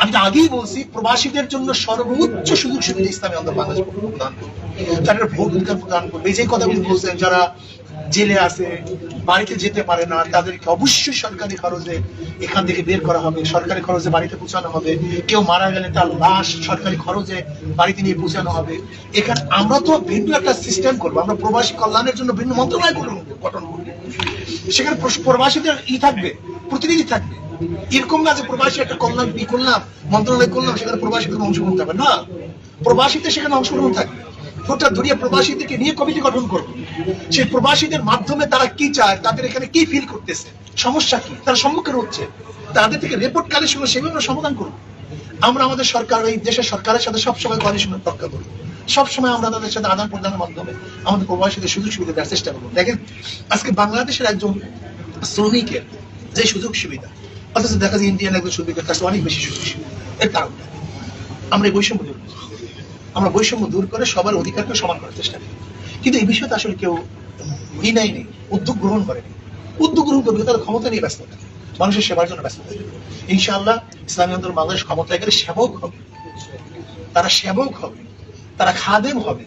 আমি তো আগেই বলছি প্রবাসীদের জন্য সর্বোচ্চ সুযোগ সুবিধা ইসলামী আন্দোলন বাংলাদেশ প্রদান করবে, তাদের ভোট অধিকার প্রদান করবে। এই যে কথাগুলো বলছেন, যারা জেলে আছে, বাড়িতে যেতে পারে না, তাদেরকে অবশ্যই সরকারি খরচে এখান থেকে বের করা হবে, সরকারি খরচে বাড়িতে পৌঁছানো হবে। কেউ মারা গেলে তার লাশ সরকারি খরচে বাড়িতে নিয়ে পৌঁছানো হবে। এখানে আমরা তো ভিন্ন একটা সিস্টেম করবো, আমরা প্রবাসী কল্যাণের জন্য ভিন্ন মন্ত্রণালয় গঠন করবো। সেখানে প্রবাসীদের থাকবে, প্রতিনিধি থাকবে। এরকম না যে প্রবাসী একটা কল্যাণ করলাম, মন্ত্রণালয় করলাম, সেখানে প্রবাসীদের অংশগ্রহণ থাকবে না, প্রবাসীদের সেখানে অংশগ্রহণ থাকবে। গোটা দুনিয়া প্রবাসীদেরকে নিয়ে কমিটি গঠন করবো। সেই প্রবাসীদের মাধ্যমে তারা কি চায়, তাদের এখানে কি ফিল করতেছে, সমস্যা কি, তারা সম্মুখীন হচ্ছে, তাদের থেকে রিপোর্ট কালেকশন করে সেগুলো আমরা সমাধান করবো। আমরা আমাদের সরকার, এই দেশের সরকারের সাথে সবসময় কোয়ালিশনের রক্ষা করবো। সবসময় আমরা তাদের সাথে আদান প্রদানের মাধ্যমে আমাদের প্রবাসীদের সুযোগ সুবিধা দেওয়ার চেষ্টা করবো। দেখেন, আজকে বাংলাদেশের একজন শ্রমিকের যে সুযোগ সুবিধা, অথচ দেখা যায় ইন্ডিয়ান একজন শ্রমিকের কাছে অনেক বেশি সুযোগ সুবিধা। এর কারণ আমরা এই বৈষম্য দূর করি, আমরা বৈষম্য দূর করে সবার অধিকারকে সমান করার চেষ্টা করি। কিন্তু এই বিষয়টা আসলে কেউ নেই, উদ্যোগ গ্রহণ করেনি। উদ্যোগ গ্রহণ করবে, তারা ক্ষমতা নিয়ে ব্যস্ত থাকে, মানুষের সেবার জন্য ব্যস্ত থাকে। ইনশাআল্লাহ ইসলামী আন্দোলন বাংলাদেশ ক্ষমতায় গেলে সেবক হবে, তারা সেবক হবে, তারা খাদেম হবে।